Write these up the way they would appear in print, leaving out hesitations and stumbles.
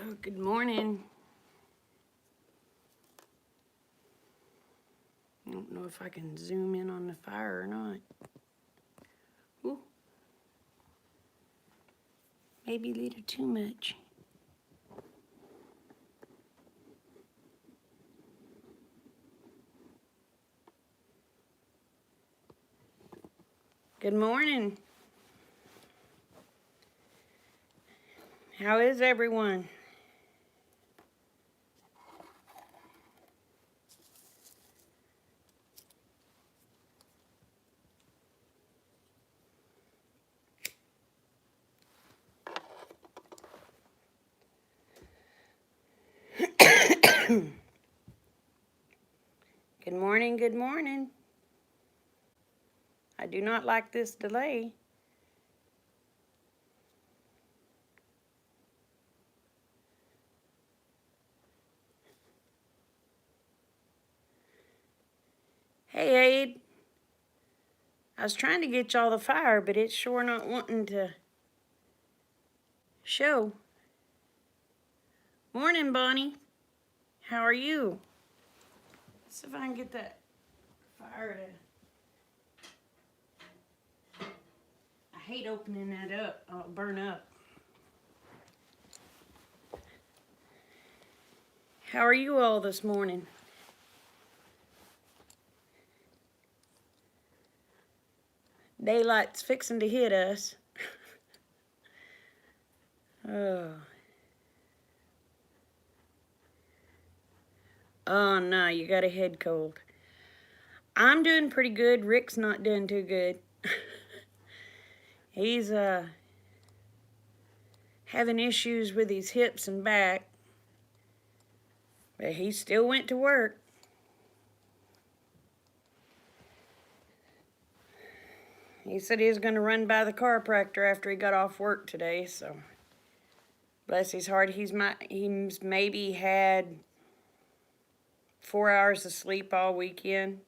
Oh, good morning. I don't know if I can zoom in on the fire or not. Ooh, maybe a little too much. Good morning. How is everyone? Good morning, good morning. I do not like this delay. Hey, Aid. I was trying to get y'all the fire, but it's sure not wanting to show. Morning, Bonnie. How are you? Let's see if I can get that fire to... I hate opening that up. I'll burn up. How are you all this morning? Daylight's fixing to hit us. Oh. Oh no, you got a head cold. I'm doing pretty good. Rick's not doing too good. He's having issues with his hips and back. But he still went to work. He said he was going to run by the chiropractor after he got off work today, so bless his heart. He's maybe had 4 hours of sleep all weekend.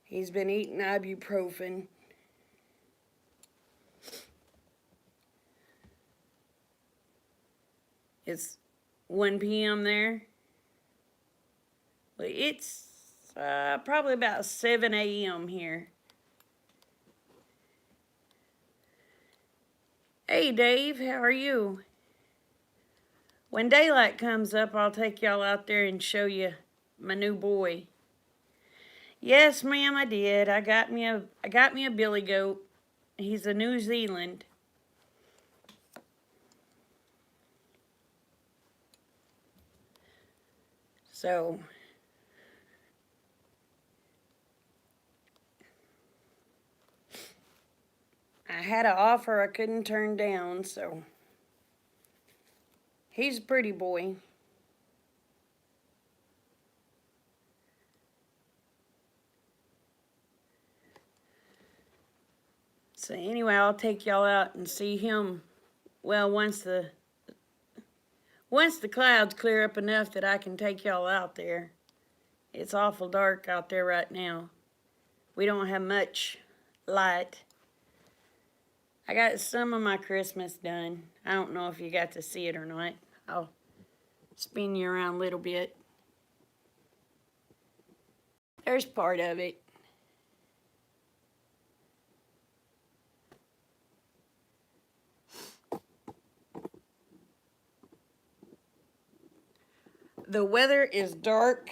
He's been eating ibuprofen. It's 1 p.m. there. Well, it's probably about 7 a.m. here. Hey, Dave, how are you? When daylight comes up, I'll take y'all out there and show you my new boy. Yes, ma'am, I did. I got me a billy goat. He's a New Zealand. So I had an offer I couldn't turn down, so he's a pretty boy. So anyway, I'll take y'all out and see him. Well, once the clouds clear up enough that I can take y'all out there. It's awful dark out there right now. We don't have much light. I got some of my Christmas done. I don't know if you got to see it or not. I'll spin you around a little bit. There's part of it. The weather is dark,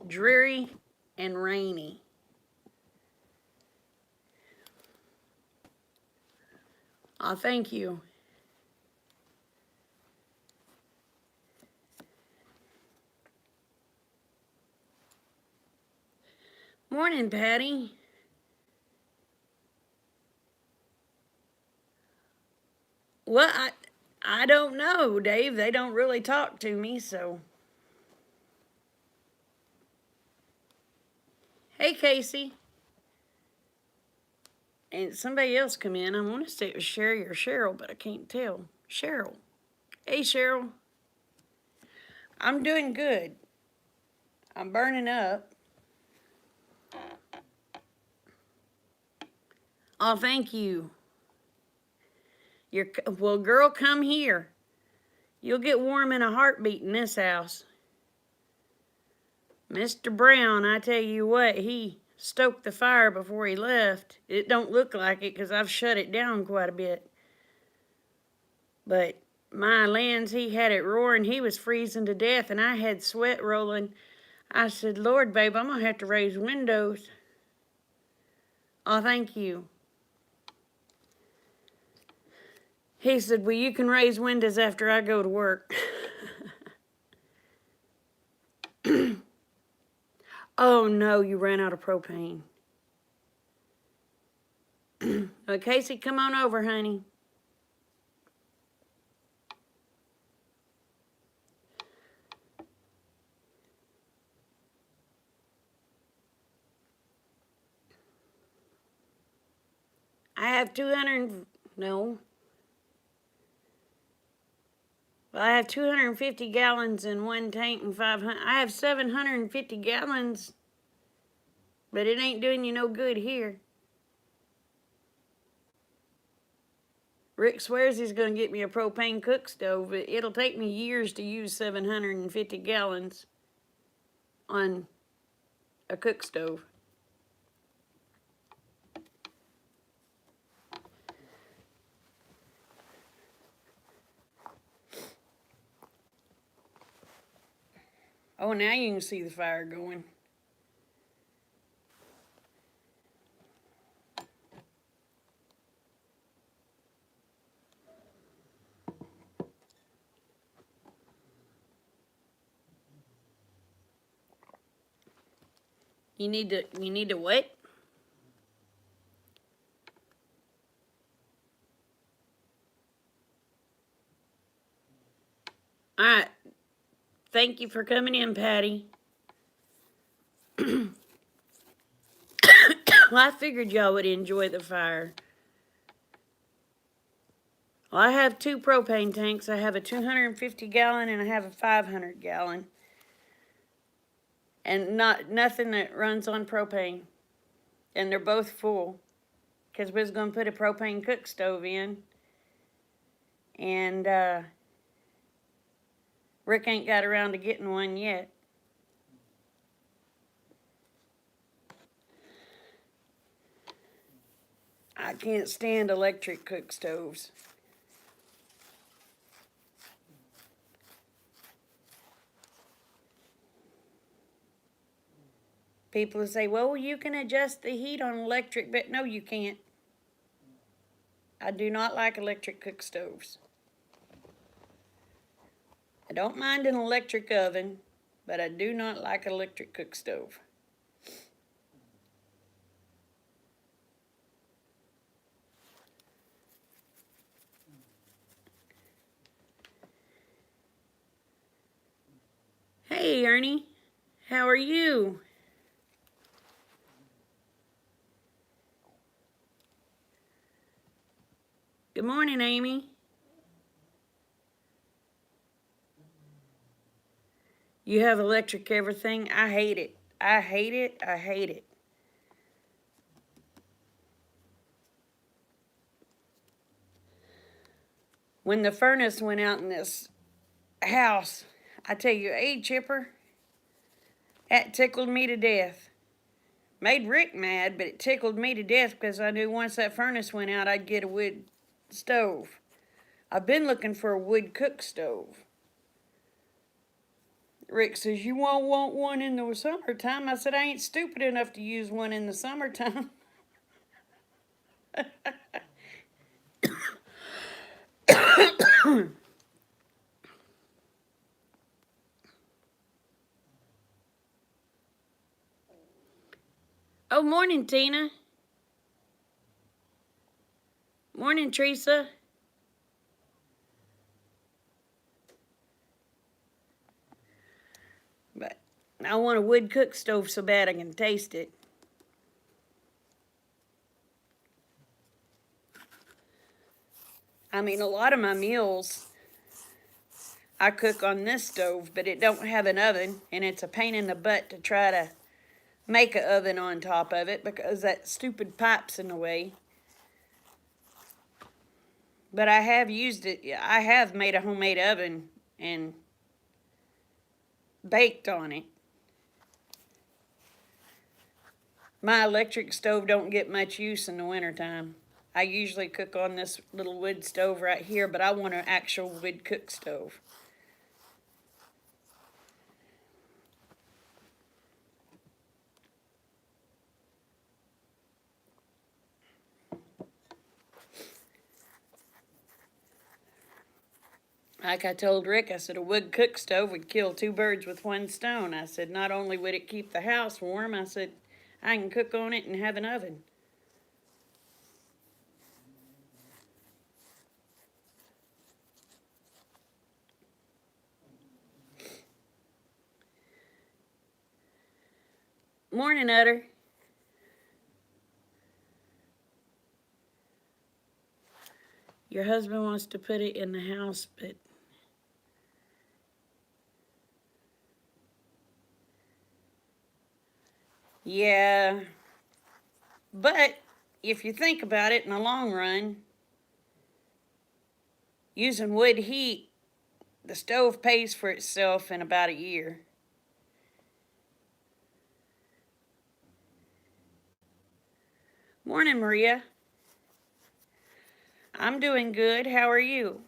dreary, and rainy. Aw, thank you. Morning, Patty. Well, I don't know, Dave. They don't really talk to me, so. Hey, Casey. And somebody else come in. I want to say it was Sherry or Cheryl, but I can't tell. Cheryl. Hey, Cheryl. I'm doing good. I'm burning up. Oh, thank you. Well, girl, come here. You'll get warm in a heartbeat in this house. Mr. Brown, I tell you what, he stoked the fire before he left. It don't look like it because I've shut it down quite a bit. But my lands, he had it roaring. He was freezing to death, and I had sweat rolling. I said, Lord, babe, I'm going to have to raise windows. Oh, thank you. He said, well, you can raise windows after I go to work. Oh, no, you ran out of propane. Casey, come on over, honey. I have 200, no. Well, I have 250 gallons in one tank and 500. I have 750 gallons, but it ain't doing you no good here. Rick swears he's going to get me a propane cook stove, but it'll take me years to use 750 gallons on a cook stove. Oh, now you can see the fire going. You need to what? All right. Thank you for coming in, Patty. Well, I figured y'all would enjoy the fire. Well, I have two propane tanks. I have a 250 gallon and I have a 500 gallon. And nothing that runs on propane. And they're both full. Because we was going to put a propane cook stove in. And Rick ain't got around to getting one yet. I can't stand electric cook stoves. People say, well, you can adjust the heat on electric, but no, you can't. I do not like electric cook stoves. I don't mind an electric oven, but I do not like an electric cook stove. Hey, Ernie, how are you? Good morning, Amy. You have electric everything? I hate it. I hate it. I hate it. When the furnace went out in this house, I tell you, hey, Chipper, that tickled me to death. Made Rick mad, but it tickled me to death because I knew once that furnace went out, I'd get a wood stove. I've been looking for a wood cook stove. Rick says, you won't want one in the summertime. I said, I ain't stupid enough to use one in the summertime. Oh, morning, Tina. Morning, Teresa. But I want a wood cook stove so bad I can taste it. I mean, a lot of my meals I cook on this stove, but it don't have an oven, and it's a pain in the butt to try to make an oven on top of it because that stupid pipe's in the way. But I have used it. I have made a homemade oven and baked on it. My electric stove don't get much use in the wintertime. I usually cook on this little wood stove right here, but I want an actual wood cook stove. Like I told Rick, I said a wood cook stove would kill two birds with one stone. I said not only would it keep the house warm, I said I can cook on it and have an oven. Morning, Utter. Your husband wants to put it in the house, but yeah. But if you think about it in the long run, using wood heat, the stove pays for itself in about a year. Morning, Maria. I'm doing good. How are you?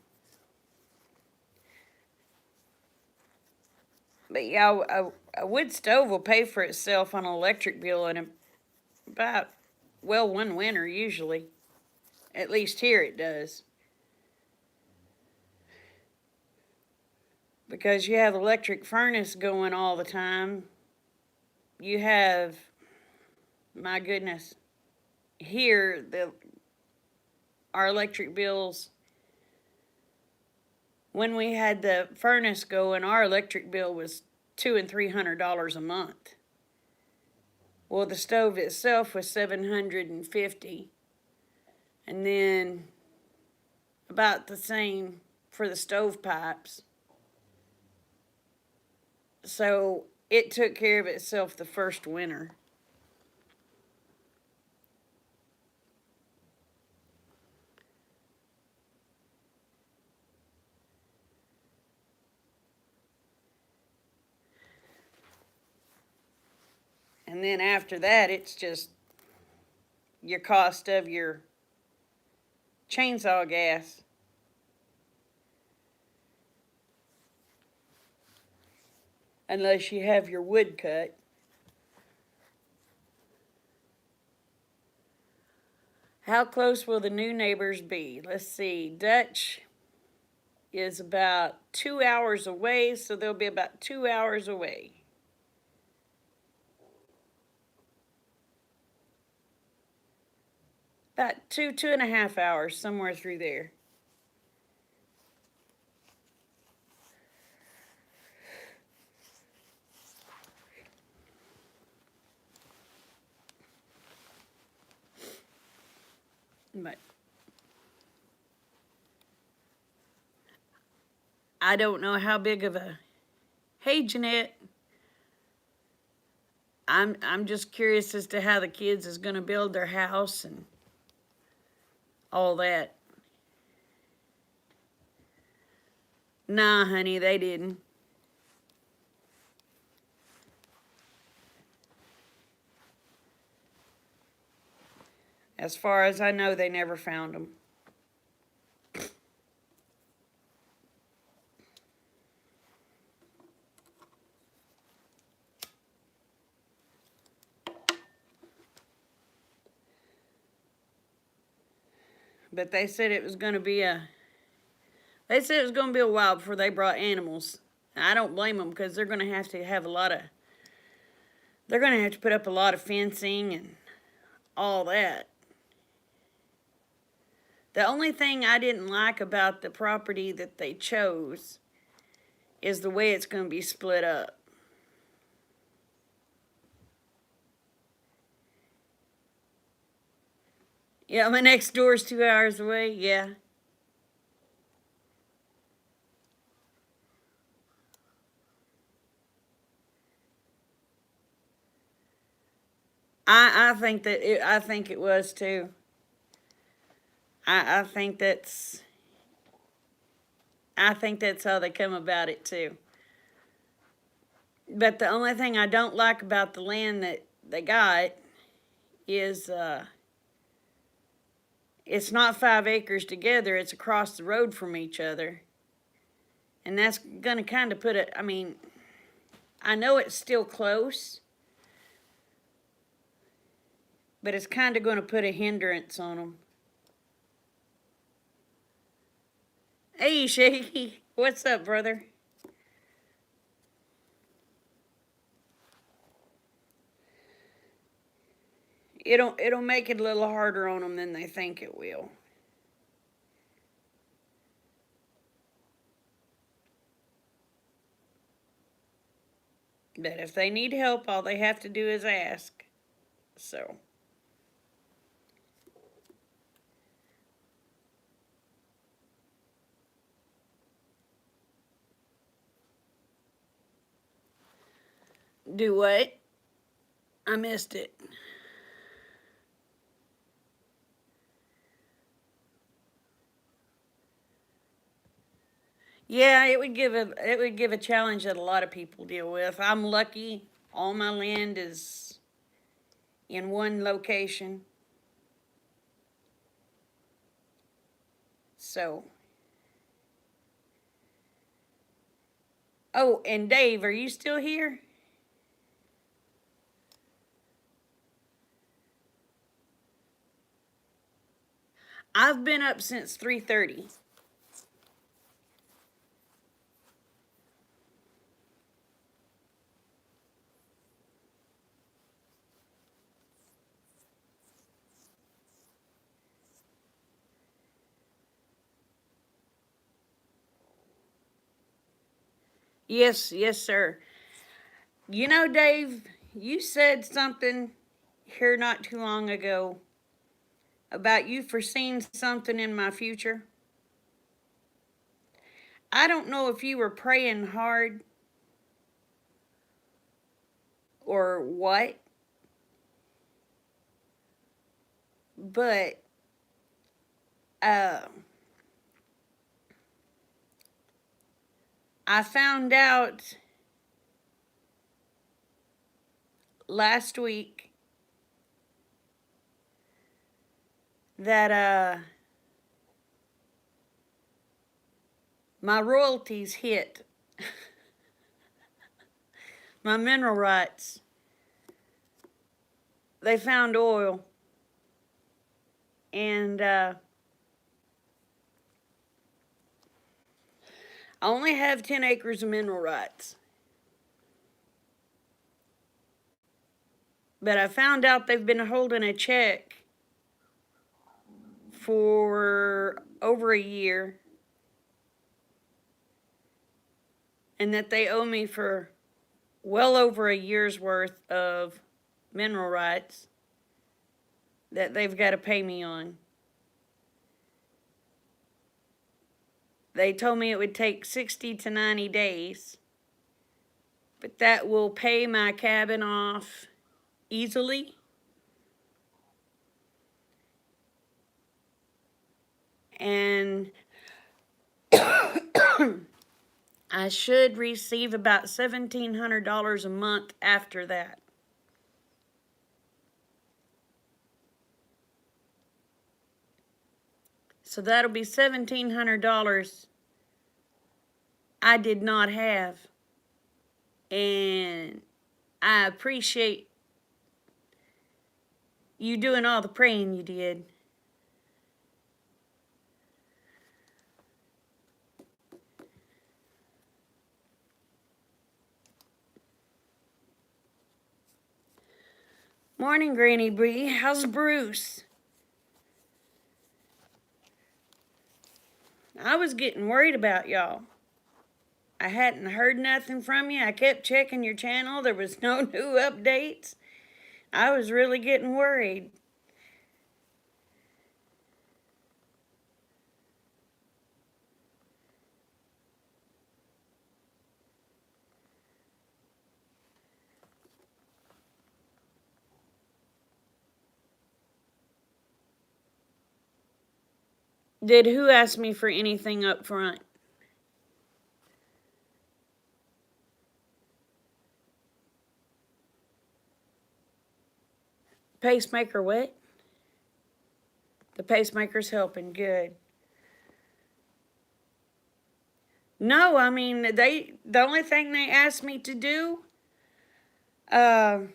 But yeah, a wood stove will pay for itself on an electric bill in about, well, one winter usually. At least here it does. Because you have electric furnace going all the time. You have, my goodness, here our electric bills, when we had the furnace going, our electric bill was $200 and $300 a month. Well, the stove itself was $750, and then about the same for the stovepipes. So it took care of itself the first winter. And then after that, it's just your cost of your chainsaw gas. Unless you have your wood cut. How close will the new neighbors be? Let's see. Dutch is about 2 hours away, so they'll be about 2 hours away. About 2.5 hours, somewhere through there. But I don't know how big of a. Hey, Jeanette. I'm just curious as to how the kids is going to build their house and all that. Nah, honey, they didn't. As far as I know, they never found them. But they said it was going to be they said it was going to be a while before they brought animals. I don't blame them because they're going to have a lot of, they're going to have to put up a lot of fencing and all that. The only thing I didn't like about the property that they chose is the way it's going to be split up. Yeah, my next door is 2 hours away. Yeah. I think that I think it was too. I think that's I think that's how they come about it too. But the only thing I don't like about the land that they got is it's not 5 acres together, it's across the road from each other. And that's going to kind of put it, I mean, I know it's still close, but it's kind of going to put a hindrance on them. Hey, Shaky, what's up, brother? It'll make it a little harder on them than they think it will. But if they need help, all they have to do is ask. So. Do what? I missed it. Yeah, it would give a challenge that a lot of people deal with. I'm lucky all my land is in one location. So, oh, and Dave, are you still here? I've been up since 3:30. Yes, yes, sir. You know, Dave, you said something here not too long ago about you foreseeing something in my future. I don't know if you were praying hard or what, but uh, I found out last week that my royalties hit. My mineral rights. They found oil. And I only have 10 acres of mineral rights. But I found out they've been holding a check for over a year. And that they owe me for well over a year's worth of mineral rights that they've got to pay me on. They told me it would take 60 to 90 days, but that will pay my cabin off easily. And I should receive about $1,700 a month after that. So that'll be $1,700 I did not have. And I appreciate you doing all the praying you did. Morning, Granny Bree. How's Bruce? I was getting worried about y'all. I hadn't heard nothing from you. I kept checking your channel. There was no new updates. I was really getting worried. Did who ask me for anything up front? Pacemaker what? The pacemaker's helping. Good. No, I mean, the only thing they asked me to do, do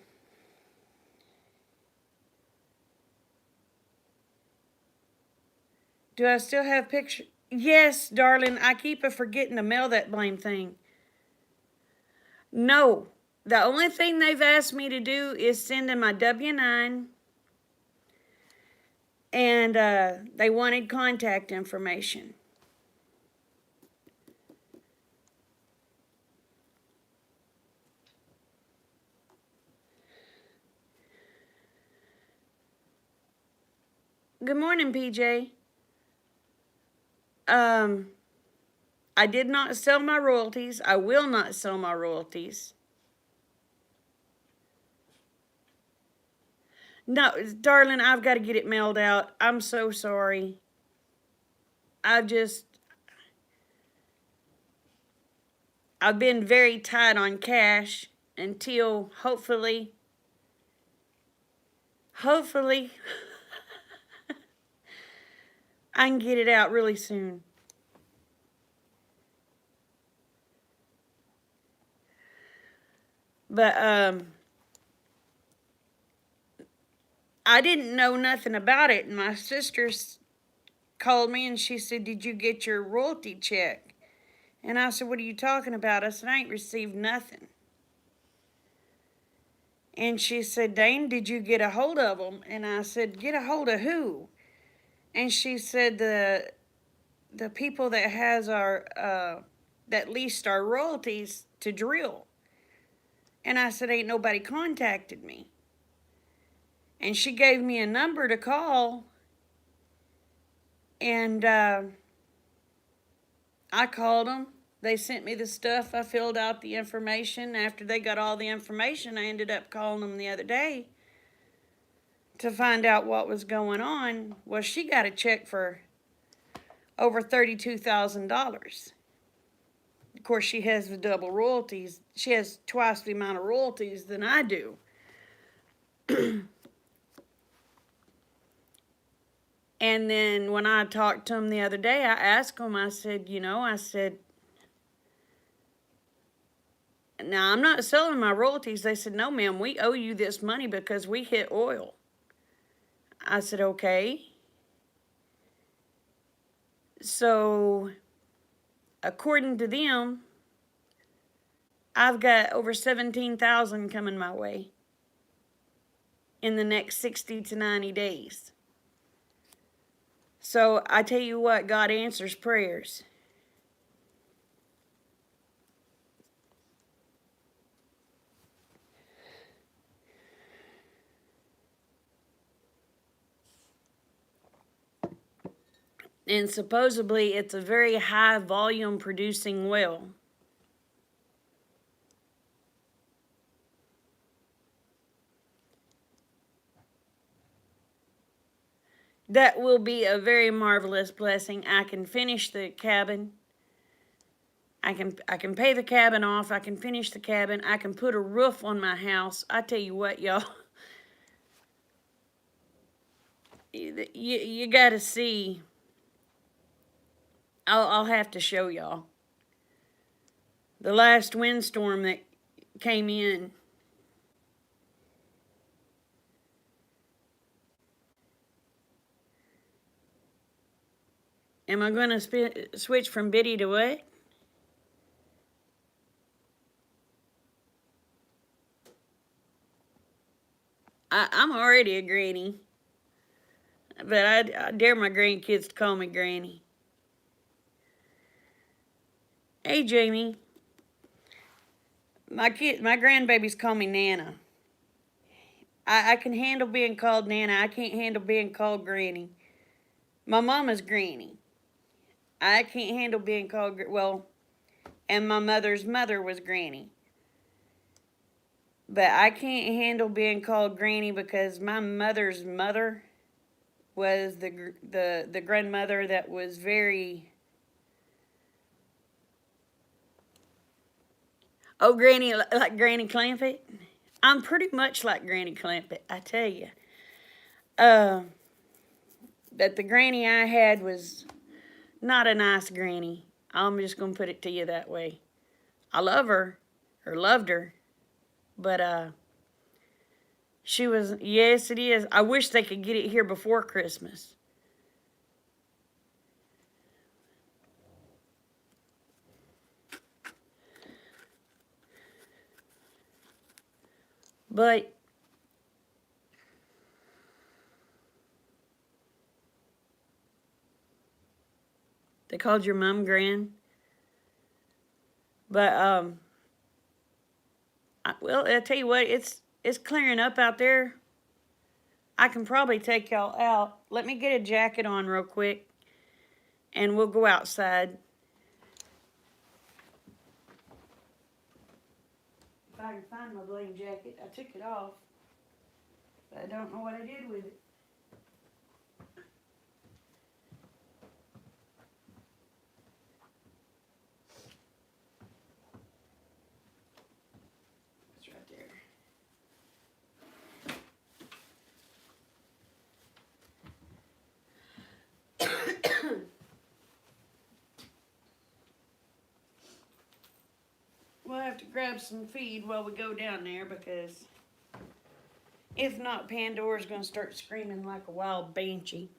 I still have pictures? Yes, darling, I keep forgetting to mail that blame thing. No, the only thing they've asked me to do is send in my W-9, and they wanted contact information. Good morning, PJ. I did not sell my royalties. I will not sell my royalties. No, darling, I've got to get it mailed out. I'm so sorry. I've been very tight on cash until hopefully, I can get it out really soon. But, I didn't know nothing about it, and my sister called me and she said, "Did you get your royalty check?" And I said, "What are you talking about?" I said, "I ain't received nothing." And she said, "Dane, did you get a hold of them?" And I said, "Get a hold of who?" And she said, the people that has our that leased our royalties to drill." And I said, "Ain't nobody contacted me." And she gave me a number to call, and I called them. They sent me the stuff. I filled out the information. After they got all the information, I ended up calling them the other day to find out what was going on. Well, she got a check for over $32,000. Of course, she has the double royalties. She has twice the amount of royalties than I do. And then when I talked to them the other day, I asked them, I said, "Now, I'm not selling my royalties." They said, "No, ma'am, we owe you this money because we hit oil." I said, "Okay." So, according to them, I've got over 17,000 coming my way in the next 60 to 90 days. So, I tell you what, God answers prayers. And supposedly it's a very high volume producing well. That will be a very marvelous blessing. I can finish the cabin. I can pay the cabin off. I can finish the cabin. I can put a roof on my house. I tell you what, y'all. You got to see. I'll have to show y'all. The last windstorm that came in. Am I going to switch from Biddy to what? I'm already a granny. But I dare my grandkids to call me Granny. Hey, Jamie. My grandbabies call me Nana. I can handle being called Nana. I can't handle being called Granny. My mama's Granny. I can't handle being called, and my mother's mother was Granny. But I can't handle being called Granny because my mother's mother was the grandmother that was very... Granny, like Granny Clampett? I'm pretty much like Granny Clampett, I tell you. that the granny I had was not a nice granny. I'm just gonna put it to you that way. I love her, or loved her, but she was, yes, it is. I wish they could get it here before Christmas. But they called your mom Gran. But well, I tell you what, it's clearing up out there. I can probably take y'all out. Let me get a jacket on real quick, and we'll go outside. If I can find my blame jacket, I took it off, but I don't know what I did with it. It's right there. We'll have to grab some feed while we go down there, because if not, Pandora's going to start screaming like a wild banshee.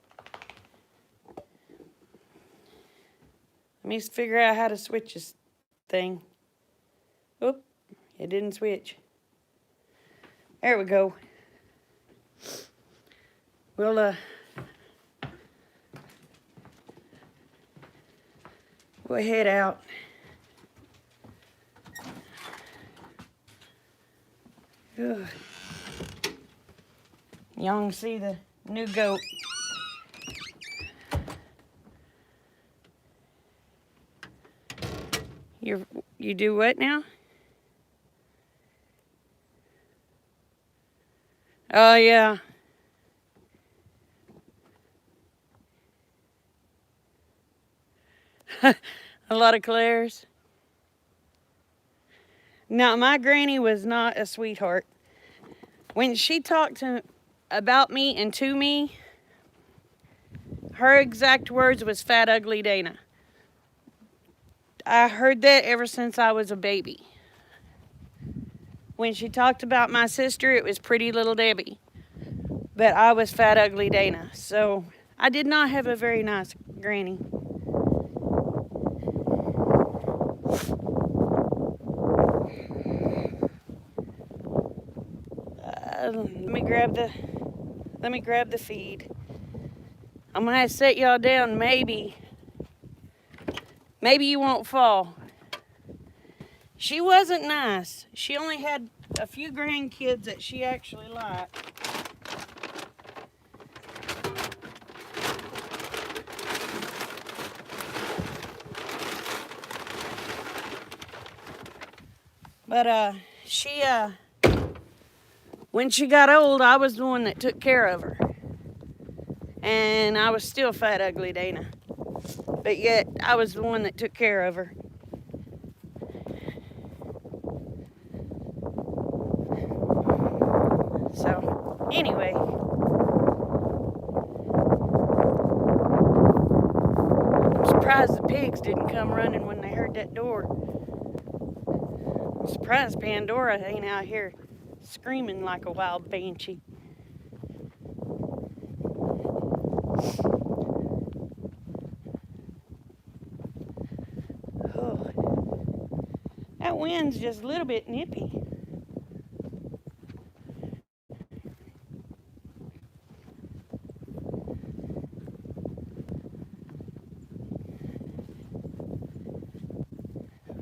Let me figure out how to switch this thing. Oop, it didn't switch. There we go. We'll head out. Ugh. Y'all can see the new goat. You do what now? Oh yeah. A lot of Claire's. Now, my granny was not a sweetheart. When she talked about me and to me, her exact words was fat, ugly Dana. I heard that ever since I was a baby. When she talked about my sister, it was pretty little Debbie. But I was fat, ugly Dana. So I did not have a very nice granny. Let me grab the feed. I'm gonna have to set y'all down. Maybe you won't fall. She wasn't nice. She only had a few grandkids that she actually liked. But when she got old, I was the one that took care of her. And I was still fat, ugly Dana. But yet, I was the one that took care of her. So, anyway. I'm surprised the pigs didn't come running when they heard that door. I'm surprised Pandora ain't out here screaming like a wild banshee. Oh, that wind's just a little bit nippy.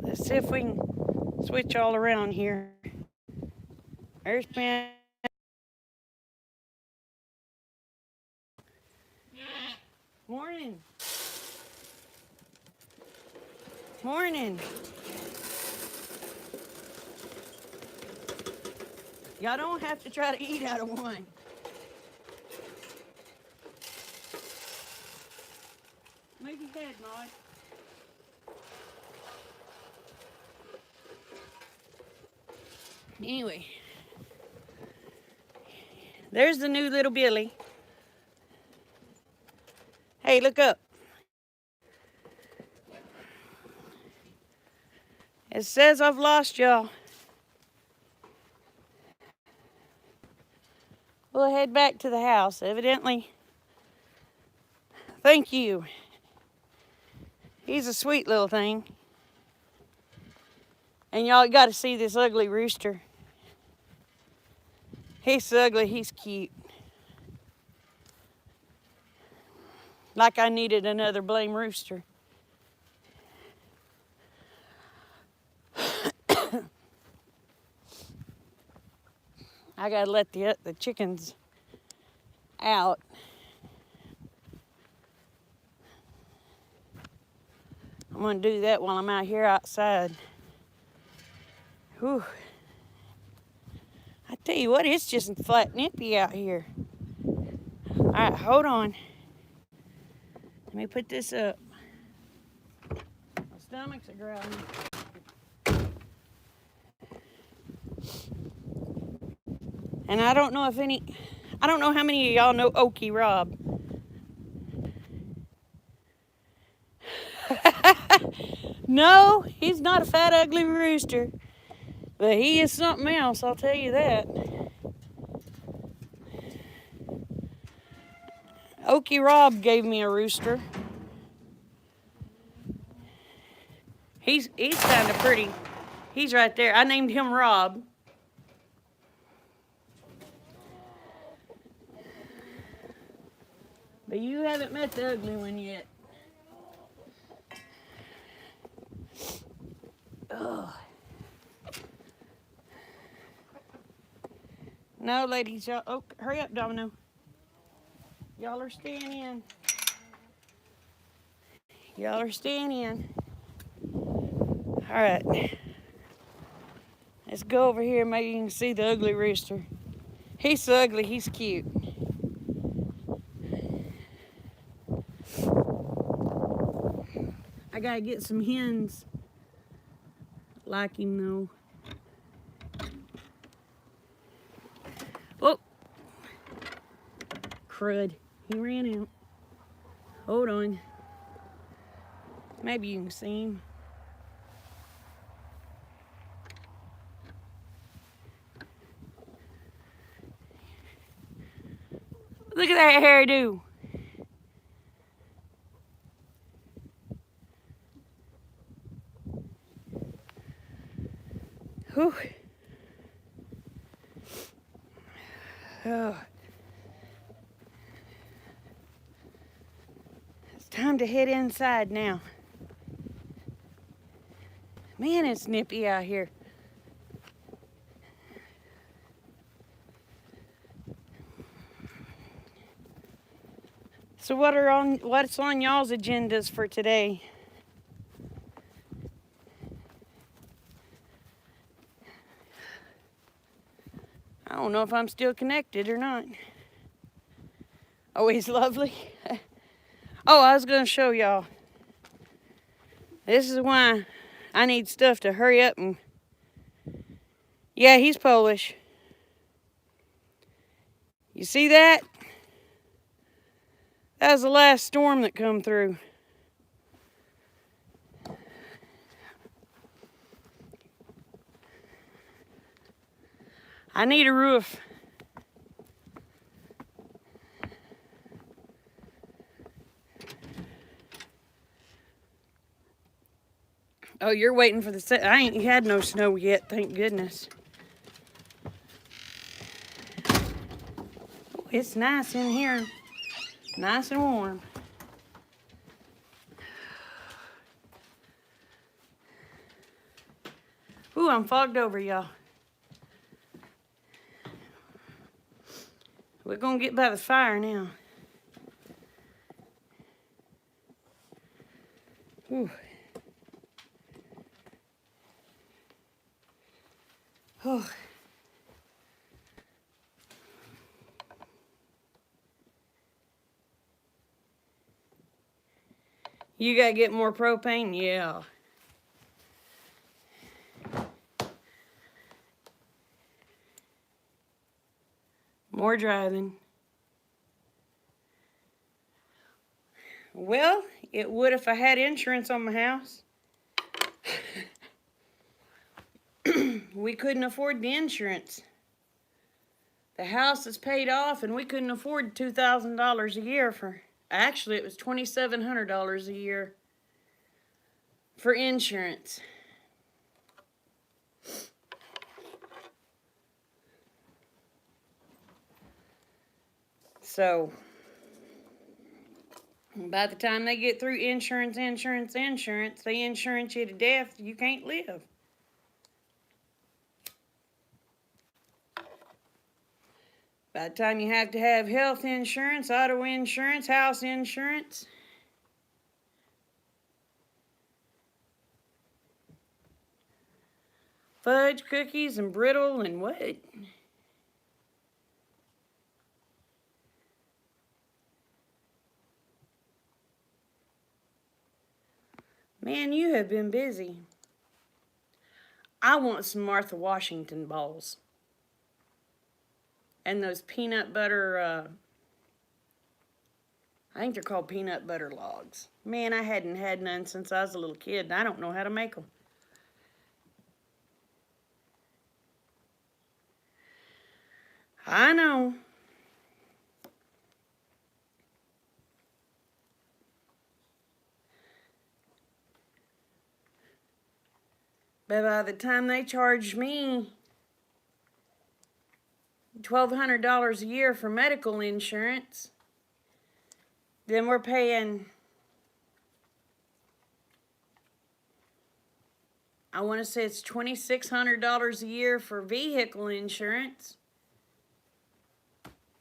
Let's see if we can switch all around here. There's Pan. Morning. Morning. Y'all don't have to try to eat out of one. Move your head, Maud. Anyway, there's the new little Billy. Hey, look up. It says I've lost y'all. We'll head back to the house, evidently. Thank you. He's a sweet little thing. And y'all got to see this ugly rooster. He's ugly, he's cute. Like I needed another blame rooster. I gotta let the chickens out. I'm gonna do that while I'm out here outside. Whew. I tell you what, it's just flat nippy out here. All right, hold on. Let me put this up. My stomach's a growling. And I don't know how many of y'all know Okie Rob. No, he's not a fat, ugly rooster. But he is something else, I'll tell you that. Okie Rob gave me a rooster. He's kind of pretty. He's right there. I named him Rob. But you haven't met the ugly one yet. Ugh. No, ladies, y'all. Oh, hurry up, Domino. Y'all are staying in. Y'all are staying in. All right. Let's go over here. Maybe you can see the ugly rooster. He's so ugly. He's cute. I gotta get some hens like him though. Oh, crud. He ran out. Hold on. Maybe you can see him. Look at that hairdo. Whew. Oh. It's time to head inside now. Man, it's nippy out here. So what's on y'all's agendas for today? I don't know if I'm still connected or not. Oh, he's lovely. Oh, I was gonna show y'all. This is why I need stuff to hurry up and... Yeah, he's Polish. You see that? That was the last storm that come through. I need a roof. Oh, you're waiting for the... I ain't had no snow yet, thank goodness. Oh, it's nice in here. Nice and warm. Ooh, I'm fogged over, y'all. We're gonna get by the fire now. Ooh. Oh. You gotta get more propane? Yeah. More driving. Well, it would if I had insurance on my house. We couldn't afford the insurance. The house is paid off, and we couldn't afford $2,000 a year for. Actually, it was $2,700 a year for insurance. So, by the time they get through insurance, they insurance you to death, you can't live. By the time you have to have health insurance, auto insurance, house insurance. Fudge, cookies, and brittle, and what? Man, you have been busy. I want some Martha Washington balls. And those peanut butter, I think they're called peanut butter logs. Man, I hadn't had none since I was a little kid, and I don't know how to make them. I know. But by the time they charged me $1,200 a year for medical insurance, then we're paying, I want to say it's $2,600 a year for vehicle insurance.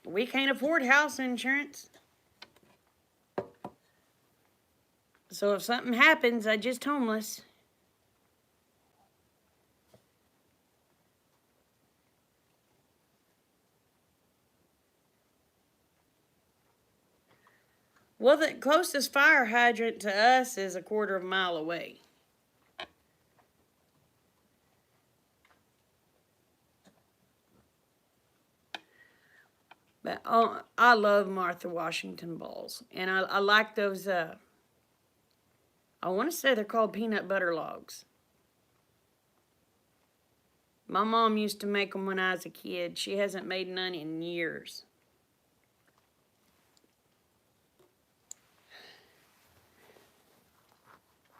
We can't afford house insurance. So if something happens, I'm just homeless. Well, the closest fire hydrant to us is a quarter of a mile away. But I love Martha Washington balls. And I like those, I want to say they're called peanut butter logs. My mom used to make them when I was a kid. She hasn't made none in years.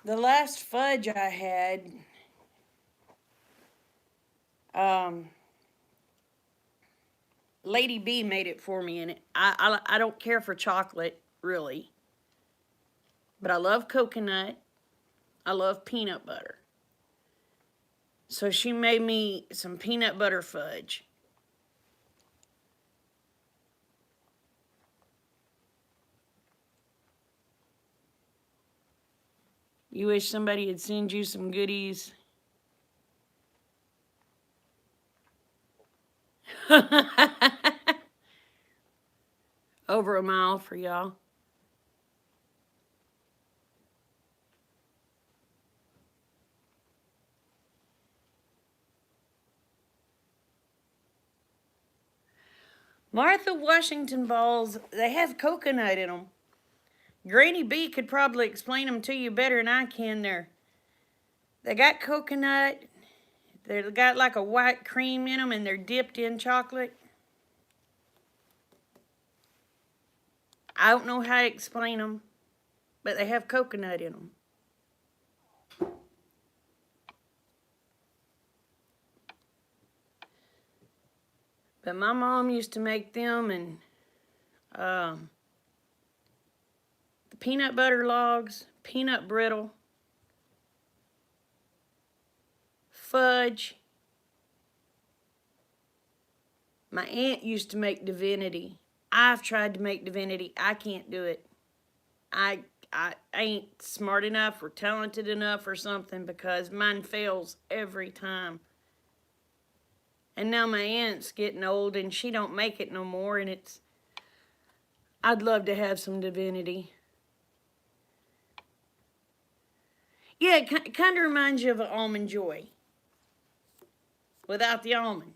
The last fudge I had, Lady B made it for me, and I don't care for chocolate, really. But I love coconut. I love peanut butter. So she made me some peanut butter fudge. You wish somebody had sent you some goodies? Over a mile for y'all. Martha Washington balls, they have coconut in them. Granny B could probably explain them to you better than I can. They got coconut. They got like a white cream in them, and they're dipped in chocolate. I don't know how to explain them, but they have coconut in them. But my mom used to make them, and the peanut butter logs, peanut brittle, fudge. My aunt used to make divinity. I've tried to make divinity. I can't do it. I ain't smart enough or talented enough or something, because mine fails every time. And now my aunt's getting old and she don't make it no more, and I'd love to have some divinity. Yeah, it kind of reminds you of an Almond Joy without the almond.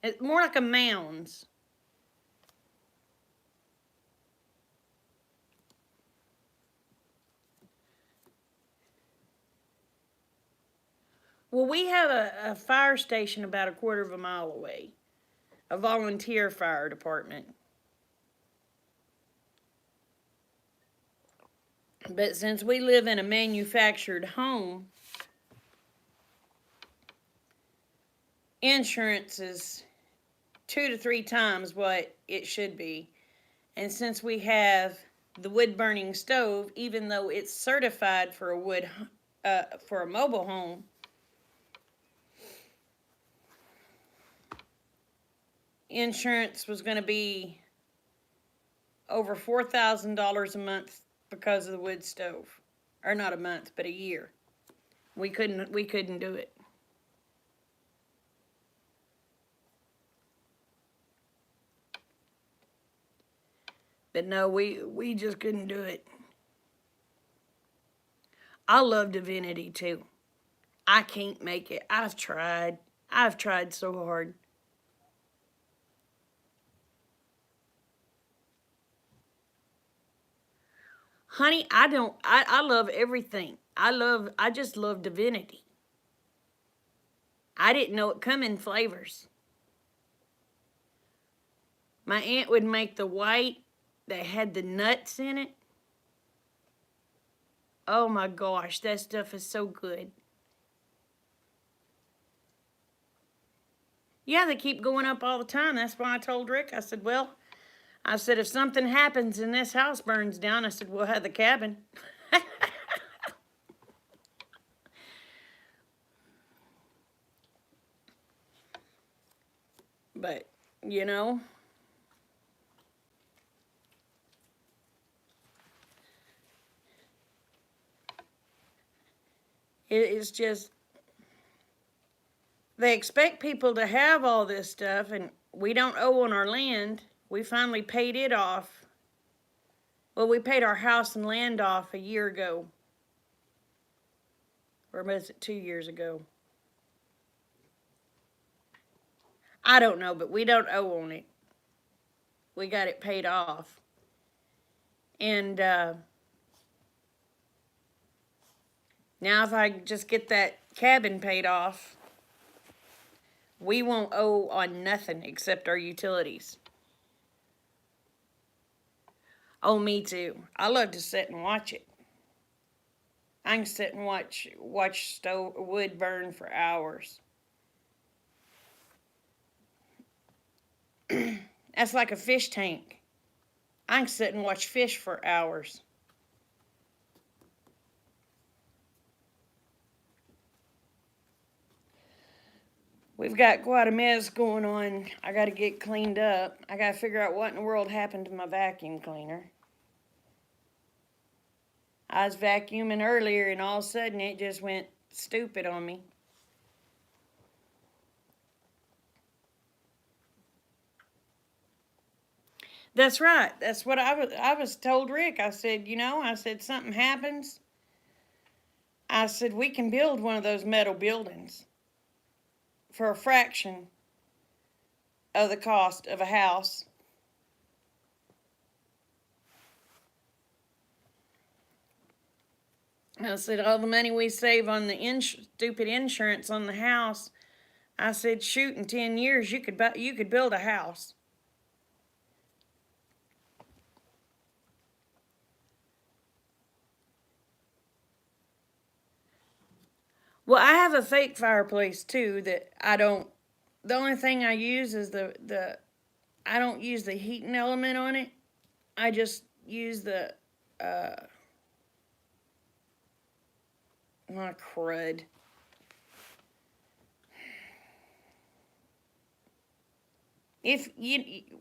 It's more like a Mounds. Well, we have a fire station about a quarter of a mile away, a volunteer fire department. But since we live in a manufactured home, insurance is 2 to 3 times what it should be. And since we have the wood burning stove, even though it's certified for for a mobile home, insurance was going to be over $4,000 a month because of the wood stove, or not a month, but a year. We couldn't do it. But no, we just couldn't do it. I love Divinity too. I can't make it. I've tried. I've tried so hard. Honey, I love everything. I just love Divinity. I didn't know it come in flavors. My aunt would make the white that had the nuts in it. Oh my gosh, that stuff is so good. Yeah, they keep going up all the time. That's why I told Rick, I said, well, if something happens and this house burns down, I said, we'll have the cabin. But, you know, it's just, they expect people to have all this stuff, and we don't owe on our land. We finally paid it off. Well, we paid our house and land off a year ago. Or was it 2 years ago? I don't know, but we don't owe on it. We got it paid off. And now if I just get that cabin paid off, we won't owe on nothing except our utilities. Oh, me too. I love to sit and watch it. I can sit and watch wood burn for hours. That's like a fish tank. I can sit and watch fish for hours. We've got quite a mess going on. I got to get cleaned up. I got to figure out what in the world happened to my vacuum cleaner. I was vacuuming earlier and all of a sudden it just went stupid on me. That's right. That's what I was told Rick. I said, something happens. I said, we can build one of those metal buildings for a fraction of the cost of a house. I said, all the money we save on the stupid insurance on the house, I said, shoot, in 10 years you could build a house. Well, I have a fake fireplace too that the only thing I use is I don't use the heating element on it. I just use the, crud.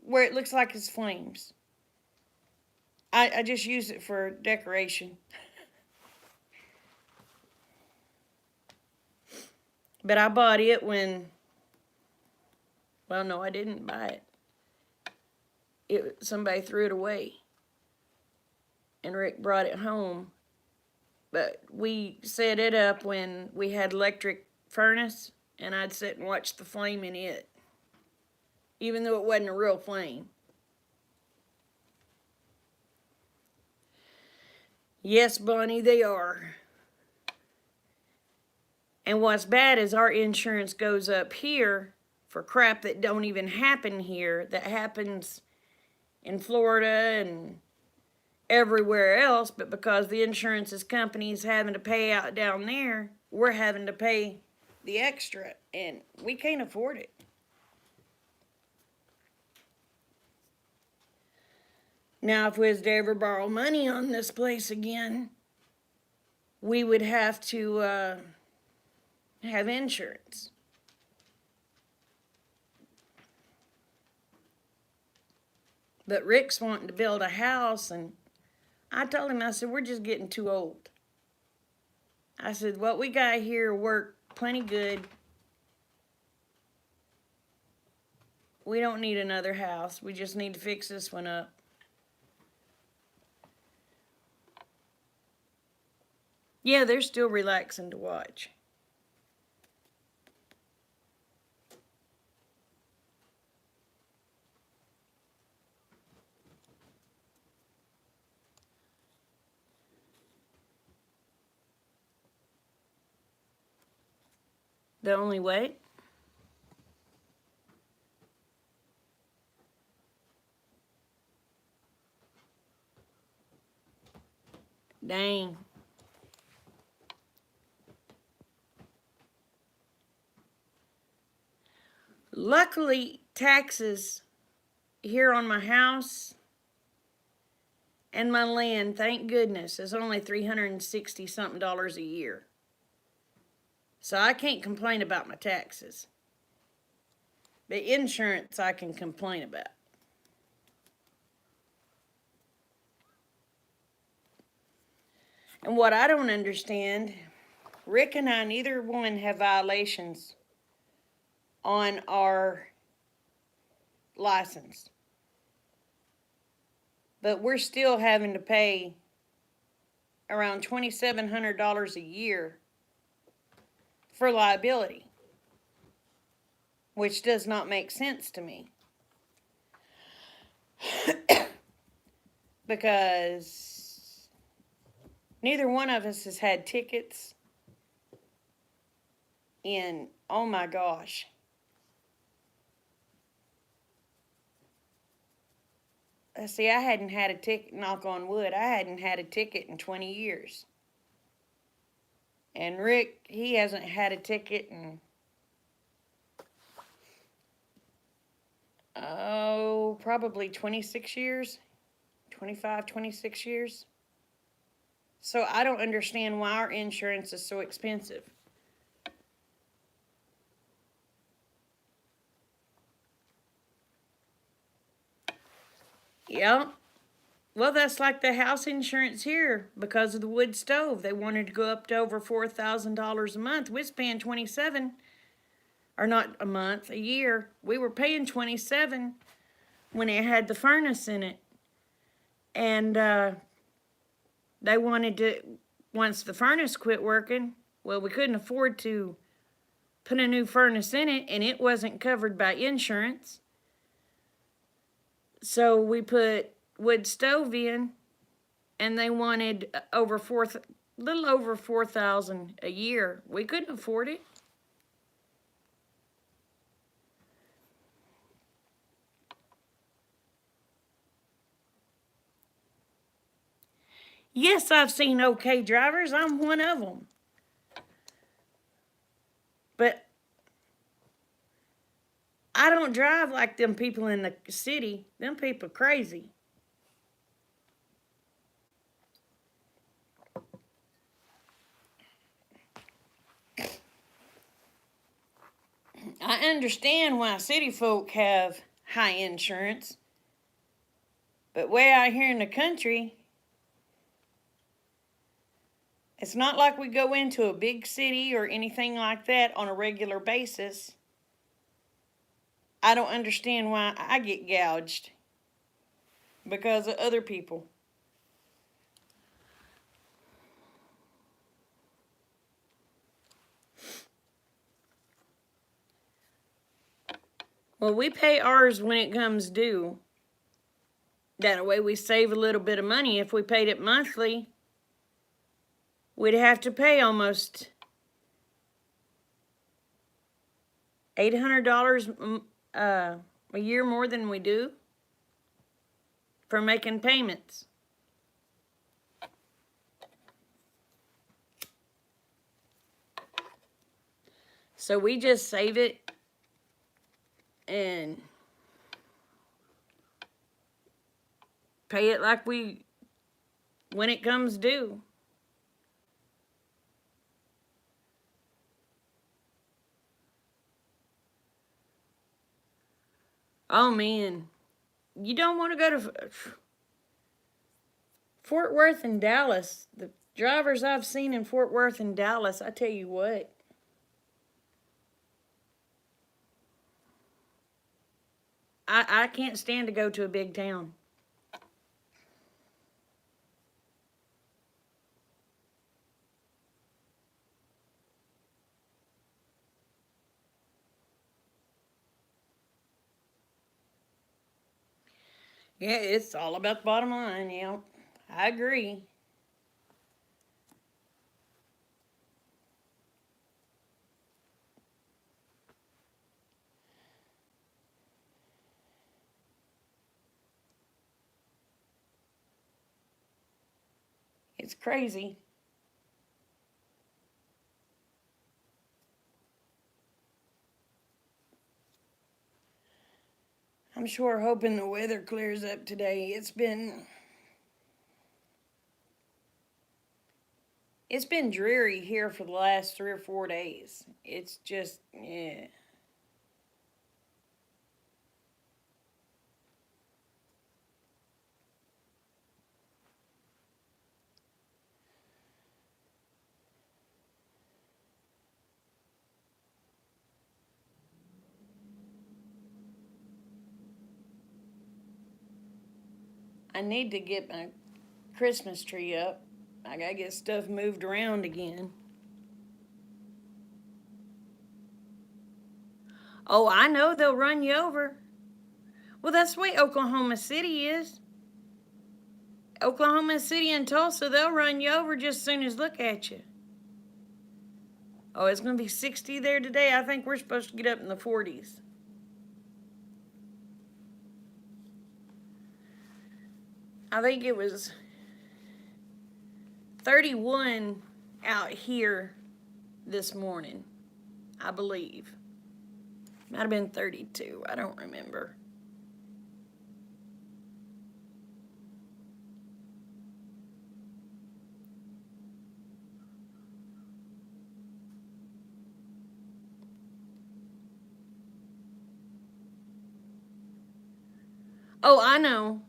Where it looks like it's flames. I just use it for decoration. But I bought it well, no, I didn't buy it. Somebody threw it away. And Rick brought it home. But we set it up when we had electric furnace, and I'd sit and watch the flame in it, even though it wasn't a real flame. Yes, Bonnie, they are. And what's bad is our insurance goes up here for crap that don't even happen here, that happens in Florida and everywhere else, but because the insurance company's having to pay out down there, we're having to pay the extra, and we can't afford it. Now, if we was to ever borrow money on this place again, we would have to have insurance. But Rick's wanting to build a house, and I told him, I said, we're just getting too old. I said, what we got here work plenty good. We don't need another house. We just need to fix this one up. Yeah, they're still relaxing to watch. The only way? Dang. Luckily, taxes here on my house and my land, thank goodness, is only $360 something a year. So I can't complain about my taxes. But insurance I can complain about. And what I don't understand, Rick and I, neither one have violations on our license. But we're still having to pay around $2,700 a year for liability, which does not make sense to me. Because neither one of us has had tickets in, oh my gosh, see, I hadn't had a ticket, knock on wood, I hadn't had a ticket in 20 years. And Rick, he hasn't had a ticket in, probably 26 years, 25, 26 years. So I don't understand why our insurance is so expensive. Yeah. Well, that's like the house insurance here because of the wood stove. They wanted to go up to over $4,000 a month. We was paying $27, or not a month, a year. We were paying $27 when it had the furnace in it. And they wanted to, once the furnace quit working, well, we couldn't afford to put a new furnace in it, and it wasn't covered by insurance. So we put wood stove in, and they wanted little over $4,000 a year. We couldn't afford it. Yes, I've seen okay drivers. I'm one of them. But I don't drive like them people in the city. Them people crazy. I understand why city folk have high insurance. But way out here in the country, it's not like we go into a big city or anything like that on a regular basis. I don't understand why I get gouged because of other people. Well, we pay ours when it comes due. That way we save a little bit of money. If we paid it monthly, we'd have to pay almost $800 a year more than we do for making payments. So we just save it and pay it like when it comes due. Oh man, you don't want to go to Fort Worth and Dallas. The drivers I've seen in Fort Worth and Dallas, I tell you what. I can't stand to go to a big town. Yeah, it's all about the bottom line, yeah. I agree. It's crazy. I'm sure hoping the weather clears up today. It's been dreary here for the last 3 or 4 days. It's just, yeah. I need to get my Christmas tree up. I gotta get stuff moved around again. Oh, I know they'll run you over. Well, that's the way Oklahoma City is. Oklahoma City and Tulsa, they'll run you over just as soon as look at you. Oh, it's going to be 60 there today. I think we're supposed to get up in the 40s. I think it was 31 out here this morning, I believe. Might have been 32. I don't remember. Oh, I know.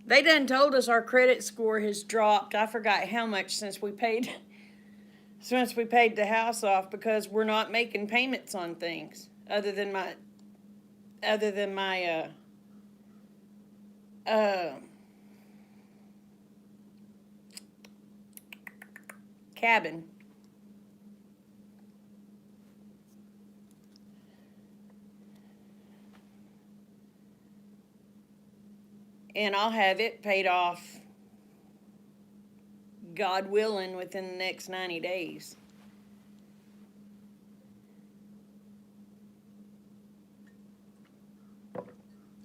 They done told us our credit score has dropped. I forgot how much since we paid the house off because we're not making payments on things other than my uh cabin. And I'll have it paid off, God willing, within the next 90 days.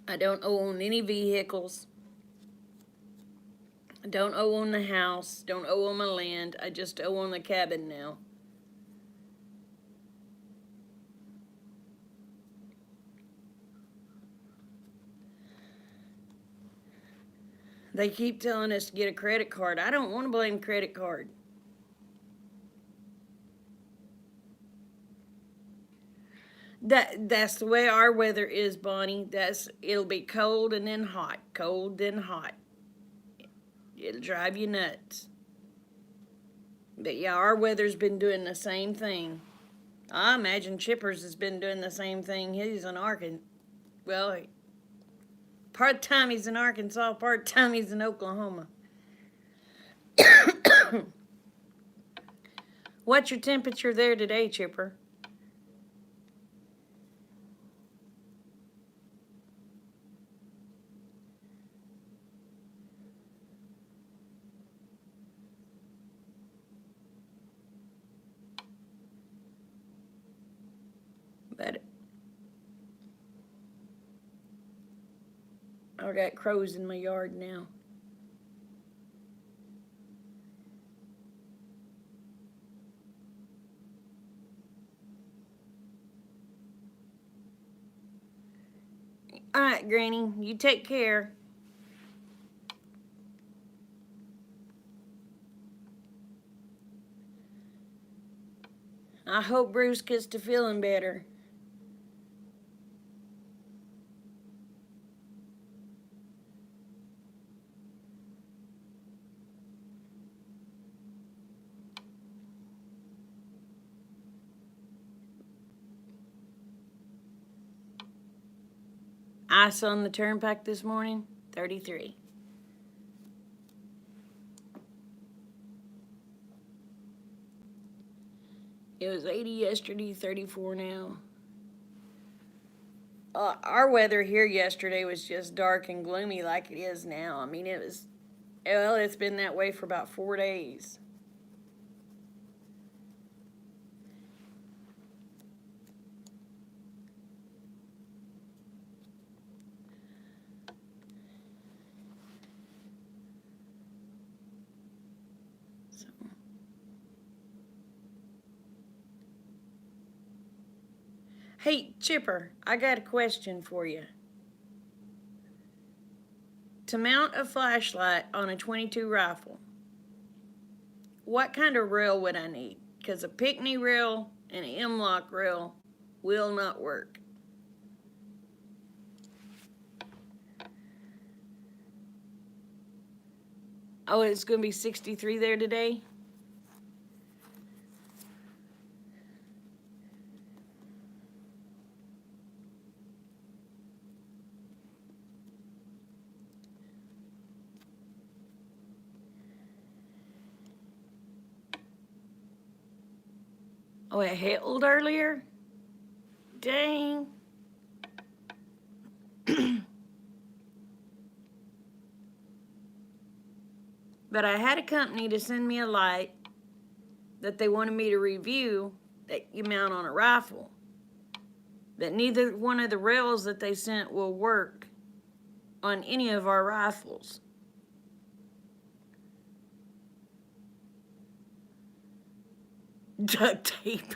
I don't own any vehicles. I don't own the house. Don't own my land. I just own the cabin now. They keep telling us to get a credit card. I don't want to blame credit card. That's the way our weather is, Bonnie. It'll be cold and then hot, cold then hot. It'll drive you nuts. But yeah, our weather's been doing the same thing. I imagine Chippers has been doing the same thing. He's in Arkansas. Well, part time he's in Arkansas, part time he's in Oklahoma. What's your temperature there today, Chipper? But I got crows in my yard now. All right, Granny, you take care. I hope Bruce gets to feeling better. Ice on the turnpike this morning, 33. It was 80 yesterday, 34 now. Our weather here yesterday was just dark and gloomy like it is now. I mean, it's been that way for about 4 days. So. Hey, Chipper, I got a question for you. To mount a flashlight on a .22 rifle, what kind of rail would I need? Because a Pickney rail and an M-LOK rail will not work. Oh, it's going to be 63 there today? Oh, it hailed earlier? Dang. But I had a company to send me a light that they wanted me to review that you mount on a rifle. But neither one of the rails that they sent will work on any of our rifles. Duct tape.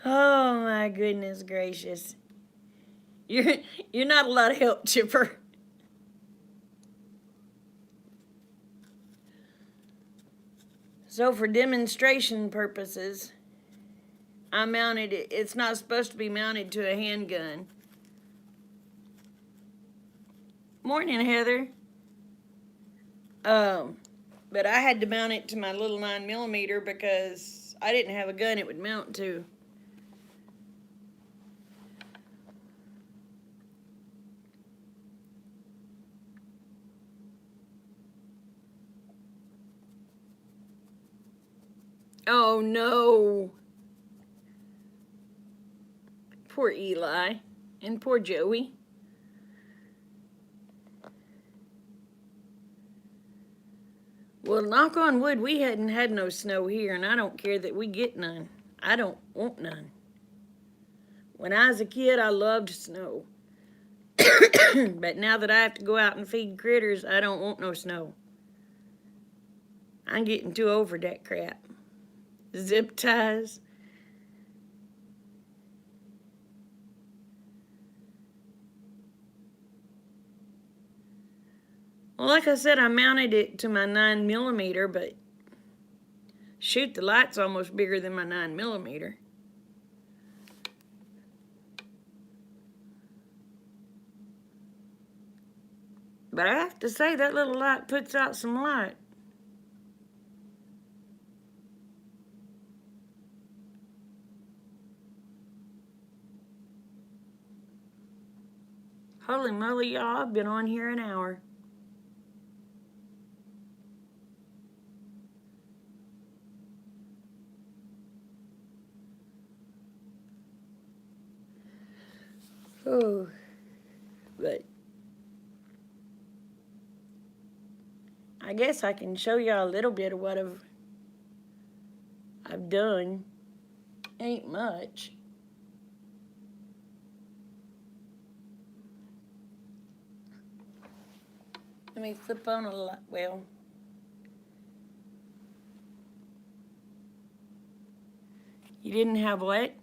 Oh my goodness gracious. You're not a lot of help, Chipper. So for demonstration purposes, I mounted it. It's not supposed to be mounted to a handgun. Morning, Heather. But I had to mount it to my little 9mm because I didn't have a gun it would mount to. Oh no. Poor Eli and poor Joey. Well, knock on wood, we hadn't had no snow here, and I don't care that we get none. I don't want none. When I was a kid, I loved snow. But now that I have to go out and feed critters, I don't want no snow. I'm getting too over that crap. Zip ties. Well, like I said, I mounted it to my 9mm, but shoot, the light's almost bigger than my 9mm. But I have to say, that little light puts out some light. Holy moly, y'all, I've been on here an hour. Oh, but I guess I can show y'all a little bit of what I've done. Ain't much. Let me flip on a light. Well, you didn't have what?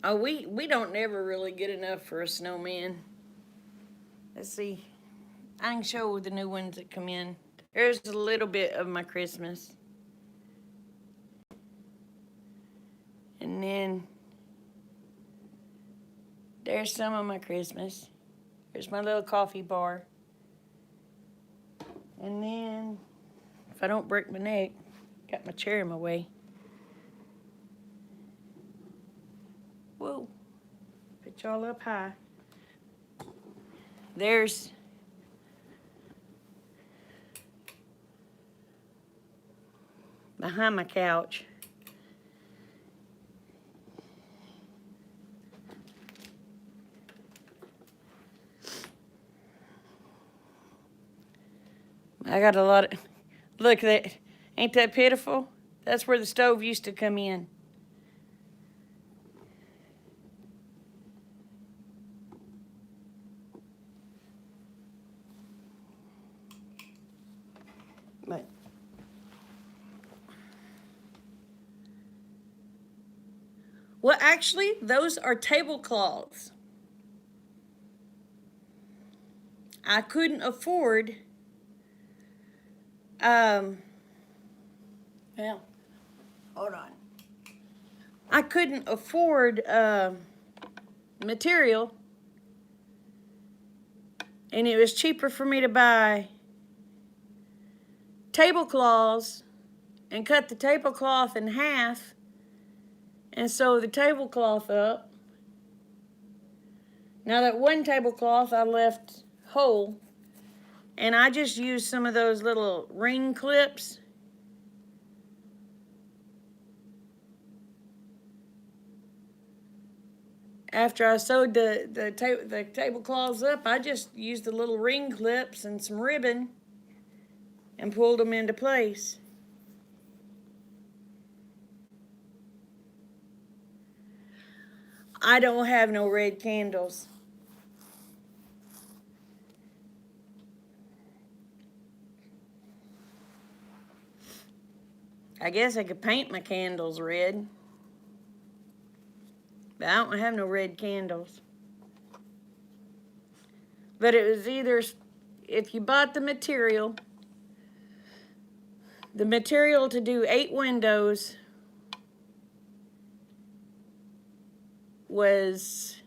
Oh, we don't never really get enough for a snowman. Let's see. I can show the new ones that come in. There's a little bit of my Christmas. And then there's some of my Christmas. There's my little coffee bar. And then, if I don't break my neck, got my chair in my way. Whoa. Put y'all up high. There's behind my couch. I got a lot of, look at that, ain't that pitiful? That's where the stove used to come in. But well, actually, those are tablecloths. I couldn't afford, well, hold on. I couldn't afford material, and it was cheaper for me to buy tablecloths and cut the tablecloth in half and sew the tablecloth up. Now that one tablecloth I left whole, and I just used some of those little ring clips. After I sewed the tablecloths up, I just used the little ring clips and some ribbon and pulled them into place. I don't have no red candles. I guess I could paint my candles red, but I don't have no red candles. But it was either, if you bought the material to do 8 windows was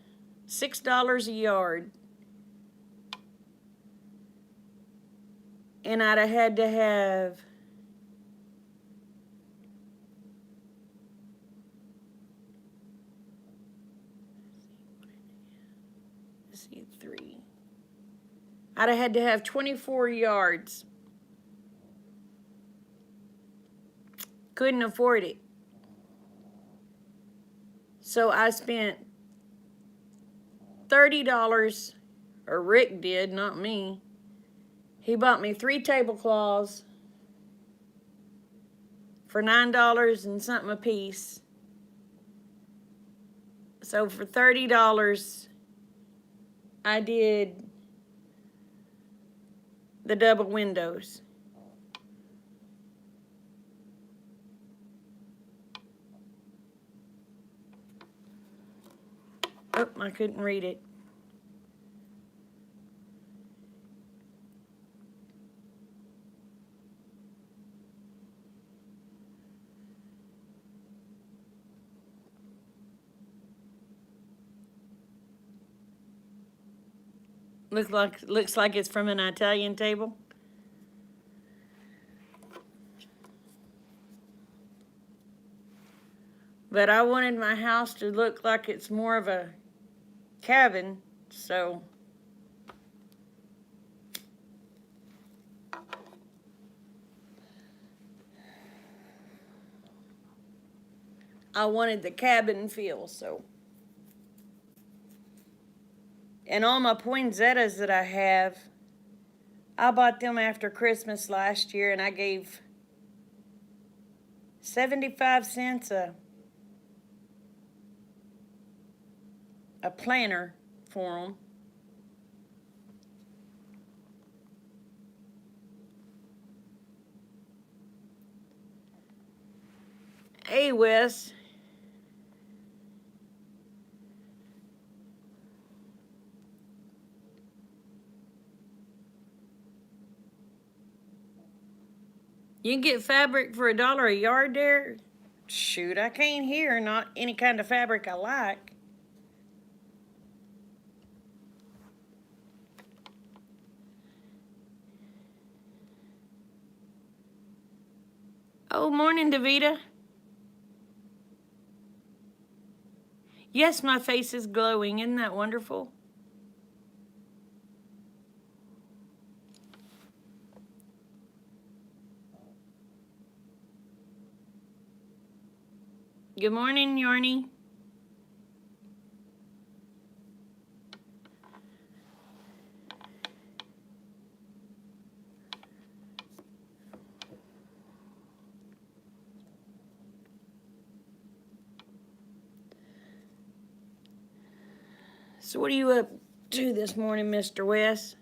$6 a yard. And I'd have had to have I'd have had to have 24 yards. Couldn't afford it. So I spent $30, or Rick did, not me. He bought me 3 tablecloths for $9 and something a piece. So for $30, I did the double windows. Oh, I couldn't read it. Looks like it's from an Italian table. But I wanted my house to look like it's more of a cabin, so I wanted the cabin feel, so. And all my poinsettias that I have, I bought them after Christmas last year, and I gave 75 cents a planner for them. Hey, Wes. You can get fabric for $1 a yard there? Shoot, I can't hear not any kind of fabric I like. Oh, morning, Davita. Yes, my face is glowing. Isn't that wonderful? Good morning, Yarny. So what are you up to this morning, Mr. Wes?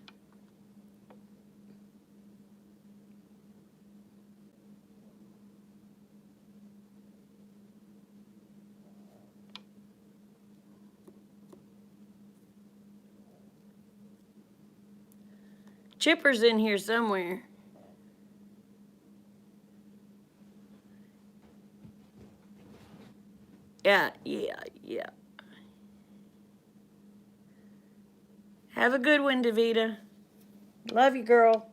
Chipper's in here somewhere. Yeah. Have a good one, Davita. Love you, girl.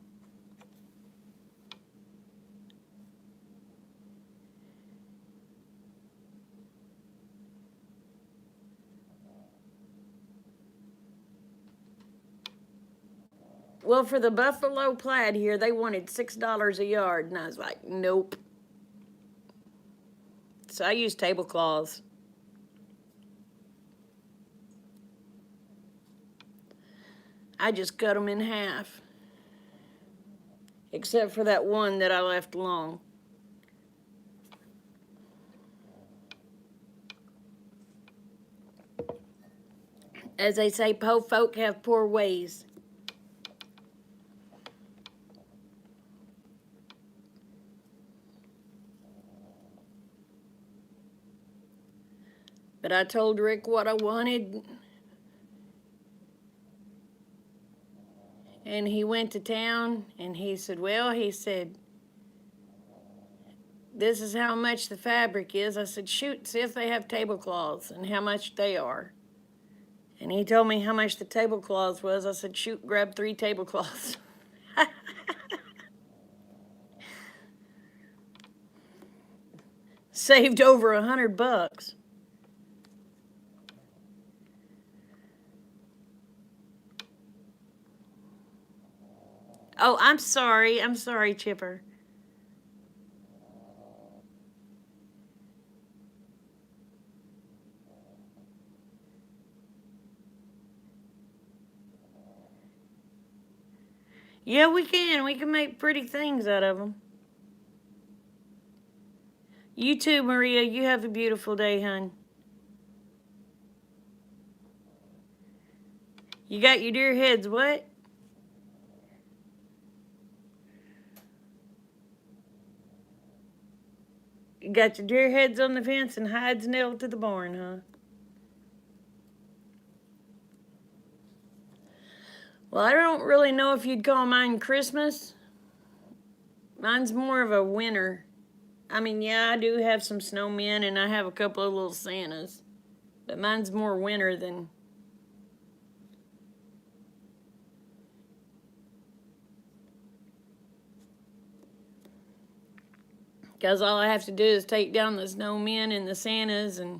Well, for the buffalo plaid here, they wanted $6 a yard, and I was like, nope. So I use tablecloths. I just cut them in half. Except for that one that I left long. As they say, poor folk have poor ways. But I told Rick what I wanted, and he went to town, and he said, well, this is how much the fabric is. I said, shoot, see if they have tablecloths and how much they are. And he told me how much the tablecloths was. I said, shoot, grab 3 tablecloths. Saved over $100. Oh, I'm sorry, Chipper. Yeah, we can make pretty things out of them. You too, Maria. You have a beautiful day, hon. You got your deer heads what? You got your deer heads on the fence and hides nailed to the barn, huh? Well, I don't really know if you'd call mine Christmas. Mine's more of a winter. I mean, yeah, I do have some snowmen and I have a couple of little Santas. But mine's more winter than... Because all I have to do is take down the snowmen and the Santas and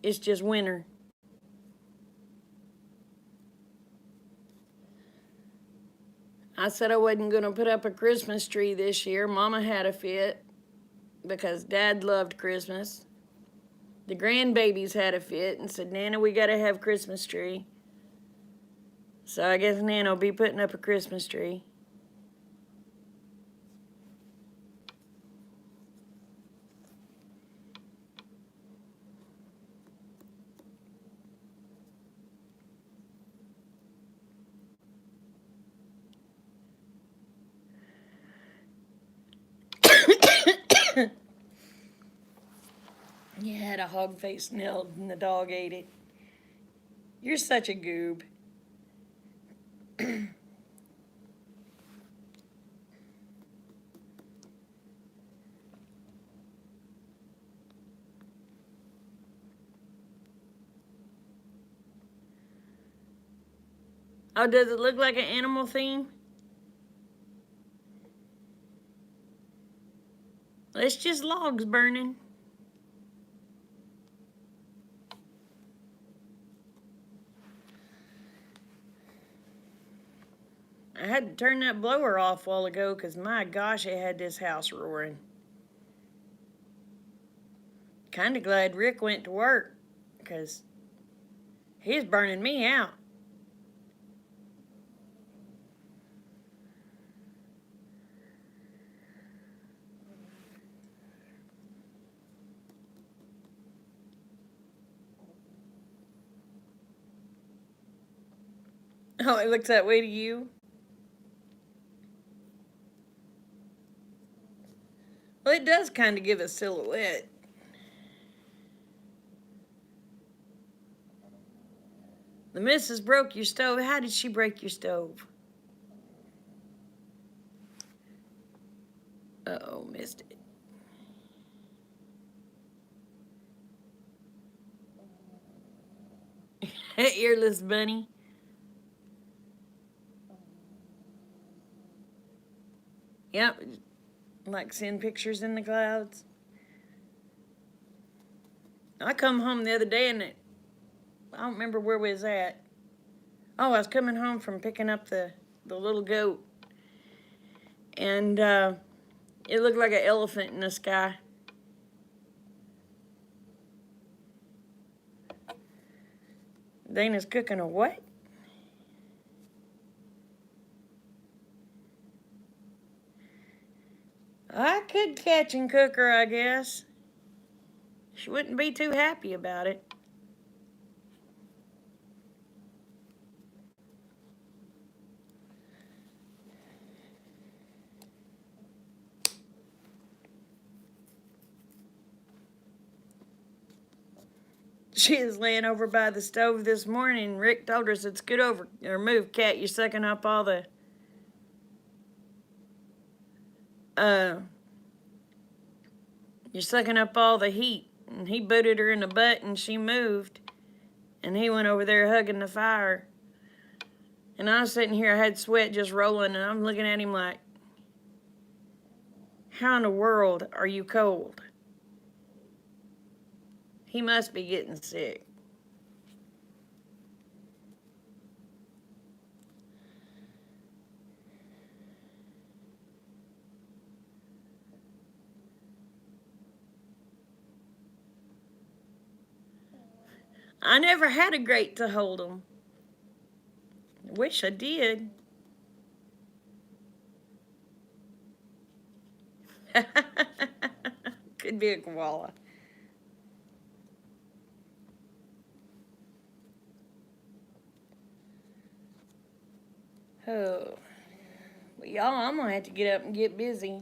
it's just winter. I said I wasn't going to put up a Christmas tree this year. Mama had a fit because Dad loved Christmas. The grandbabies had a fit and said, Nana, we got to have Christmas tree. So I guess Nana will be putting up a Christmas tree. that hog-faced nailed and the dog ate it. You're such a goob. Oh, does it look like an animal theme? It's just logs burning. I had to turn that blower off a while ago because my gosh, it had this house roaring. Kind of glad Rick went to work because he's burning me out. Oh, it looks that way to you? Well, it does kind of give a silhouette. The missus broke your stove. How did she break your stove? Uh-oh, missed it. Earless bunny. Yep, like send pictures in the clouds. I come home the other day and I don't remember where we was at. Oh, I was coming home from picking up the little goat. And it looked like an elephant in the sky. Dana's cooking a what? I could catch and cook her, I guess. She wouldn't be too happy about it. She is laying over by the stove this morning. Rick told her, said, scoot over or move, cat. You're sucking up all the you're sucking up all the heat. And he booted her in the butt and she moved. And he went over there hugging the fire. And I was sitting here, I had sweat just rolling, and I'm looking at him like, how in the world are you cold? He must be getting sick. I never had a grate to hold them. Wish I did. Could be a koala. Oh. Well, y'all, I'm going to have to get up and get busy.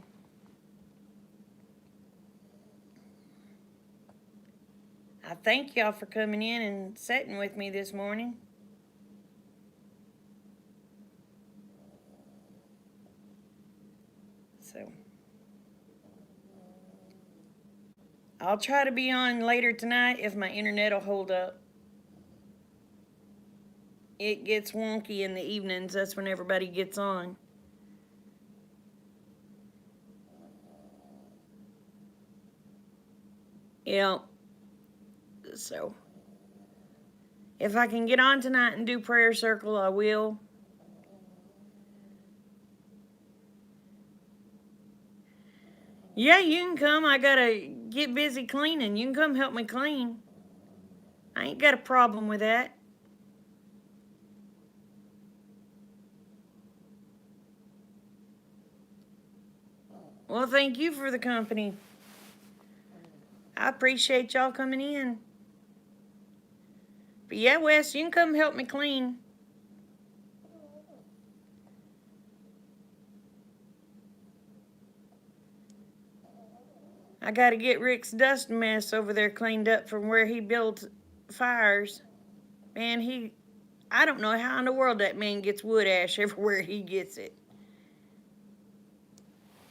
I thank y'all for coming in and sitting with me this morning. So, I'll try to be on later tonight if my internet will hold up. It gets wonky in the evenings. That's when everybody gets on. Yeah. So, if I can get on tonight and do prayer circle, I will. Yeah, you can come. I gotta get busy cleaning. You can come help me clean. I ain't got a problem with that. Well, thank you for the company. I appreciate y'all coming in. But yeah, Wes, you can come help me clean. I gotta get Rick's dust mess over there cleaned up from where he builds fires. Man, I don't know how in the world that man gets wood ash everywhere he gets it.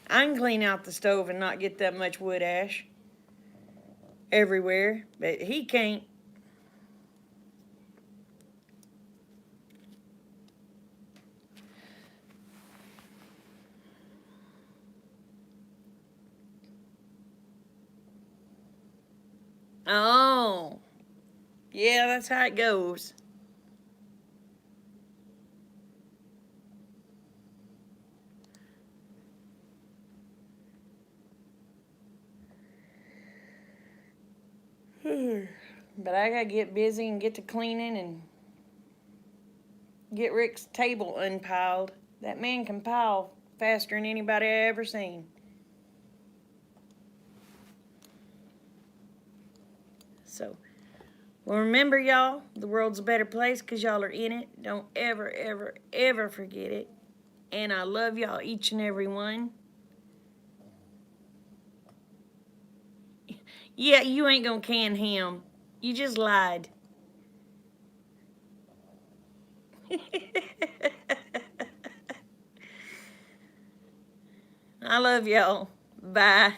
I can clean out the stove and not get that much wood ash everywhere, but he can't. Oh, yeah, that's how it goes. But I gotta get busy and get to cleaning and get Rick's table unpiled. That man can pile faster than anybody I ever seen. So, well, remember, y'all, the world's a better place because y'all are in it. Don't ever, ever, ever forget it. And I love y'all, each and every one. Yeah, you ain't gonna can him. You just lied. I love y'all. Bye.